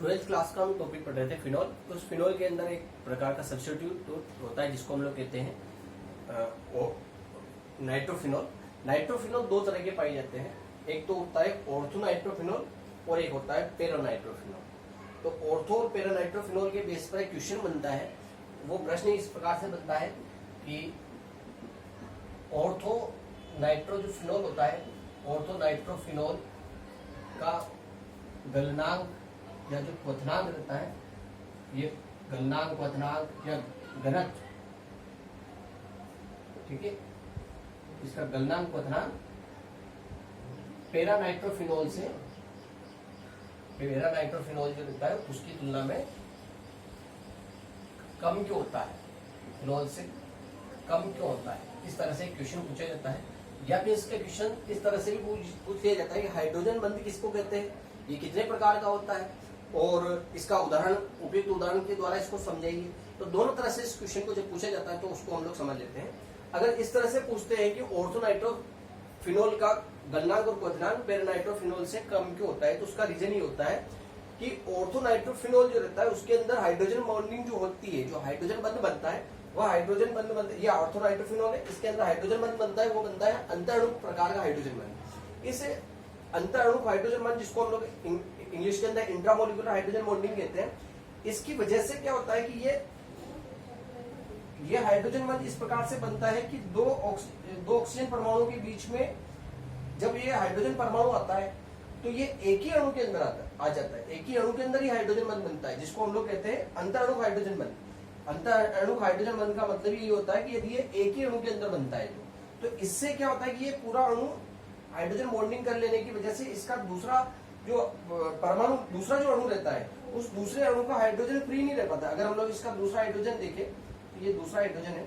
Twelfth class का हम topic पढ़ रहे थे फिनॉल। तो उस फिनॉल के अंदर एक प्रकार का सब्स्टिट्यूट होता है जिसको हम लोग कहते हैं नाइट्रोफिनॉल। नाइट्रोफिनॉल दो तरह के पाए जाते हैं, एक तो होता है ऑर्थोनाइट्रोफिनॉल और एक होता है पेरानाइट्रोफिनॉल। तो ऑर्थो और पेरानाइट्रोफिनॉल के बेस पर एक क्वेश्चन बनता है। वो प्रश्न इस प्रकार से बनता है कि ऑर्थो नाइट्रो जो फिनॉल होता है, ऑर्थो नाइट्रोफिनॉल का गलनांक या जो क्वथनांक रहता है, ये गलनांक क्वथनांक या घनत्व, ठीक है, इसका गलनांक क्वथनांक पेरानाइट्रोफिनॉल से, पेरानाइट्रोफिनॉल जो रहता है उसकी तुलना में कम क्यों होता है, फिनॉल से कम क्यों होता है, इस तरह से क्वेश्चन पूछा जाता है। या फिर इसका क्वेश्चन इस तरह से भी पूछ लिया जाता है कि हाइड्रोजन बंध किसको कहते हैं, ये कितने प्रकार का होता है, और इसका उदाहरण, उपयुक्त उदाहरण के द्वारा इसको समझाइए। तो दोनों तरह से इस क्वेश्चन को जब पूछा जाता है तो उसको हम लोग समझ लेते हैं। अगर इस तरह से पूछते हैं कि ऑर्थोनाइट्रोफिनॉल का गलनांक और क्वथनांक पेरानाइट्रोफिनॉल से कम क्यों होता है, तो उसका रीजन ही होता है कि ऑर्थोनाइट्रोफिनॉल जो रहता है उसके अंदर हाइड्रोजन बॉन्डिंग जो होती है, जो हाइड्रोजन बंध बनता है, वह हाइड्रोजन बंध बनता है, ये ऑर्थोनाइट्रोफिनॉल है, इसके अंदर हाइड्रोजन बंध बनता है, वो बनता है अंतःअणु प्रकार का हाइड्रोजन बंध। इस अंतःअणु हाइड्रोजन बंध जिसको हम लोग इंग्लिश के अंदर इंट्रामोलिकुलर हाइड्रोजन बॉन्डिंग कहते हैं, इसकी वजह से क्या होता है कि ये हाइड्रोजन बंध इस प्रकार से बनता है कि दो ऑक्सीजन परमाणुओं के बीच में जब ये हाइड्रोजन परमाणु आता है तो ये एक ही अणु के अंदर आ जाता है, एक ही अणु के अंदर ही हाइड्रोजन बंध बनता है, जिसको हम लोग कहते हैं अंतःअणु हाइड्रोजन बंध। अंतःअणु हाइड्रोजन बंध का मतलब ये होता है कि यदि ये एक ही अणु के अंदर बनता है तो इससे क्या होता है कि ये पूरा अणु हाइड्रोजन बॉन्डिंग कर लेने की वजह से इसका दूसरा जो परमाणु, दूसरा जो अणु रहता है, उस दूसरे अणु का हाइड्रोजन फ्री नहीं रह पाता। अगर हम लोग इसका दूसरा हाइड्रोजन देखें तो ये दूसरा हाइड्रोजन है,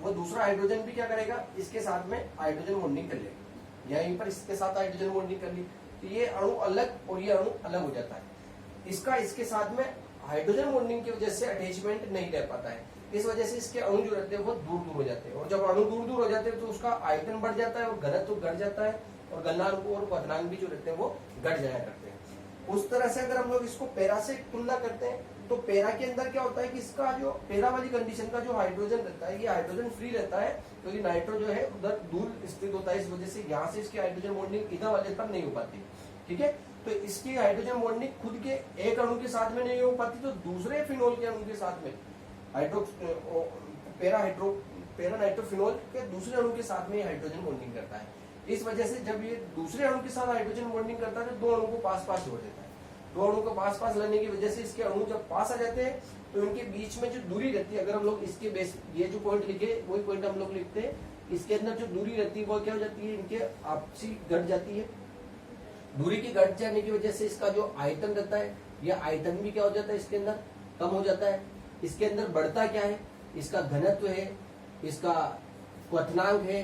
वो दूसरा हाइड्रोजन भी क्या करेगा, इसके साथ में हाइड्रोजन बॉन्डिंग कर लेगा, यहीं पर इसके साथ हाइड्रोजन बॉन्डिंग कर ली, तो ये अणु अलग और ये अणु अलग हो जाता है। इसका इसके साथ में हाइड्रोजन बॉन्डिंग की वजह से अटैचमेंट नहीं रह पाता है, इस वजह से इसके अणु जो रहते हैं वो दूर दूर हो जाते हैं, और जब अणु दूर दूर हो जाते हैं तो उसका आयतन बढ़ जाता है और घनत्व घट जाता है, और गलनांक और क्वथनांक भी जो रहते हैं वो घट जाया करते हैं। उस तरह से अगर हम लोग इसको पैरा से तुलना करते हैं तो पैरा के अंदर क्या होता है कि इसका जो पैरा वाली कंडीशन का जो हाइड्रोजन रहता है, ये हाइड्रोजन फ्री रहता है, क्योंकि नाइट्रो जो है उधर दूर स्थित होता है, इस वजह से यहाँ से इसकी हाइड्रोजन बॉन्डिंग इधर वाले पर नहीं हो पाती, ठीक है। तो इसकी हाइड्रोजन बॉन्डिंग खुद के एक अणु के साथ में नहीं हो पाती, तो दूसरे फिनॉल के अणु के साथ में पेरानाइट्रोफिनॉल के दूसरे अणु के साथ में हाइड्रोजन बॉन्डिंग करता है। इस वजह से जब ये दूसरे अणु के साथ हाइड्रोजन बॉन्डिंग करता है तो दो अणु को पास पास जोड़ देता है। दो अणु को पास पास लेने की वजह से इसके अणु जब पास आ जाते हैं तो इनके बीच में जो दूरी रहती है, अगर हम लोग इसके बेस, ये जो पॉइंट लिखे वही पॉइंट हम लोग लिखते हैं, इसके अंदर जो दूरी रहती है वो क्या हो जाती है, इनके आपसी घट जाती है। दूरी की घट जाने की वजह से इसका जो आयतन रहता है, यह आयतन भी क्या हो जाता है, इसके अंदर कम हो जाता है। इसके अंदर बढ़ता क्या है, इसका घनत्व है, इसका क्वथनांक है,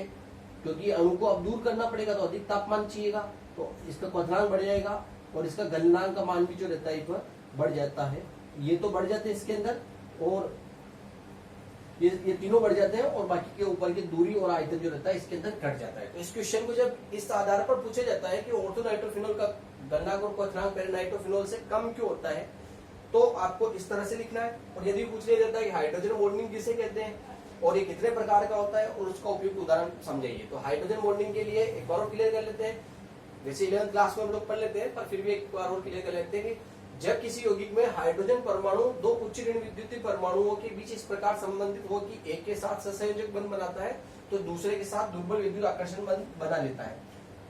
क्योंकि अणु को अब दूर करना पड़ेगा तो अधिक तापमान चाहिएगा, तो इसका क्वथनांक बढ़ जाएगा, और इसका गलनांक का मान भी जो रहता है इस पर बढ़ जाता है। ये तो बढ़ जाते हैं इसके अंदर, और ये तीनों बढ़ जाते हैं, और बाकी के ऊपर की दूरी और आयतन जो रहता है इसके अंदर घट जाता है। तो इस क्वेश्चन को जब इस आधार पर पूछा जाता है कि ऑर्थोनाइट्रोफिनॉल का गलनांक और क्वथनांक पेरानाइट्रोफिनॉल से कम क्यों होता है, तो आपको इस तरह से लिखना है। और यदि पूछ लिया जाता है कि हाइड्रोजन बॉन्डिंग किसे कहते हैं और ये कितने प्रकार का होता है, और उसका उपयुक्त उदाहरण समझाइए। तो हाइड्रोजन बॉन्डिंग के लिए एक बार और क्लियर कर लेते हैं, वैसे 11th क्लास में हम लोग पढ़ लेते हैं, पर फिर भी एक बार और क्लियर कर लेते हैं कि जब किसी यौगिक में हाइड्रोजन परमाणु दो उच्च ऋण विद्युतीय परमाणुओं के बीच इस प्रकार संबंधित हो कि एक के साथ सहसंयोजक बंध बनाता है तो दूसरे के साथ दुर्बल विद्युत आकर्षण बंध बना लेता है,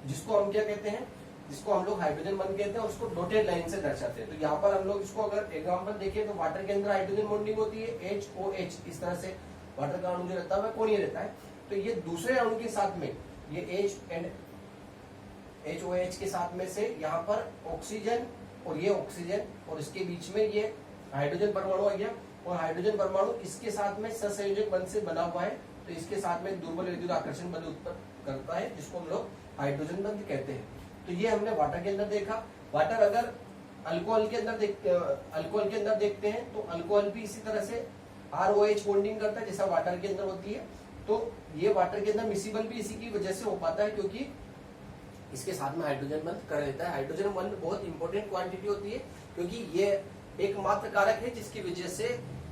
जिसको हम क्या कहते हैं, जिसको हम लोग हाइड्रोजन बंध कहते हैं, और उसको डॉटेड लाइन से दर्शाते हैं। तो यहाँ पर हम लोग इसको अगर एग्जाम्पल देखें तो वाटर के अंदर हाइड्रोजन बॉन्डिंग होती है HOH, इस तरह से वाटर का अणु जो रहता है वह कोणीय रहता है, तो ये दूसरे अणु के साथ में ये H एंड HOH के साथ में से यहाँ पर ऑक्सीजन और ये ऑक्सीजन, और इसके बीच में ये हाइड्रोजन परमाणु आ गया, और हाइड्रोजन परमाणु इसके साथ में सहसंयोजक बंध से बना हुआ है, तो इसके साथ में दुर्बल विद्युत आकर्षण बंध उत्पन्न करता है, जिसको हम लोग हाइड्रोजन बंध कहते हैं। तो ये हमने वाटर के अंदर देखा। वाटर अगर अल्कोहल के अंदर देखते हैं तो अल्कोहल भी इसी तरह से ROH बॉन्डिंग करता है जैसा वाटर के अंदर होती है। तो ये वाटर के अंदर मिसिबल भी इसी की वजह से हो पाता है, क्योंकि इसके साथ में हाइड्रोजन बंध कर लेता है। हाइड्रोजन बंध बहुत इंपॉर्टेंट क्वांटिटी होती है, क्योंकि ये एकमात्र कारक है जिसकी वजह से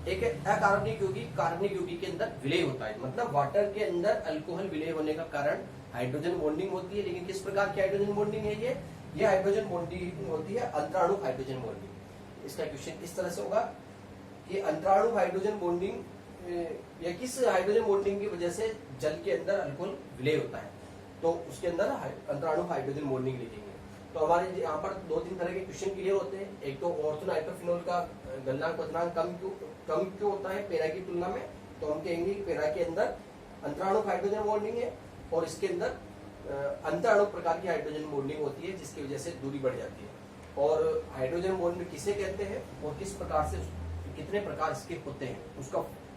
एक अकार्बनिक यौगिक कार्बनिक यौगिक के अंदर विलय होता है। मतलब वाटर के अंदर अल्कोहल विलय होने का कारण हाइड्रोजन बॉन्डिंग होती है। लेकिन किस प्रकार की हाइड्रोजन बॉन्डिंग है ये हाइड्रोजन बॉन्डिंग होती है अंतराणु हाइड्रोजन बॉन्डिंग। इसका क्वेश्चन इस तरह से होगा कि अंतराणु हाइड्रोजन बॉन्डिंग या किस हाइड्रोजन बॉन्डिंग की वजह से जल के अंदर अल्कोहल विलय होता है, तो उसके अंदर अंतराणु हाइड्रोजन बॉन्डिंग लिखेंगे। तो हमारे यहाँ पर 2-3 तरह के क्वेश्चन क्लियर होते हैं। एक तो ऑर्थोनाइट्रोफिनॉल का गलनांक क्वथनांक कम क्यों होता है पैरा की तुलना में, तो हम कहेंगे कि पैरा के अंदर अंतराणु हाइड्रोजन बॉन्डिंग है और इसके अंदर अंतराणु प्रकार की हाइड्रोजन बॉन्डिंग होती है, जिसकी वजह से दूरी बढ़ जाती है। और हाइड्रोजन बॉन्ड किसे कहते हैं और किस प्रकार से कितने प्रकार इसके होते हैं,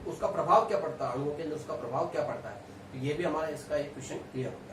उसका प्रभाव क्या पड़ता है, अणुओं के अंदर उसका प्रभाव क्या पड़ता है, तो ये भी हमारा इसका एक क्वेश्चन क्लियर होता है।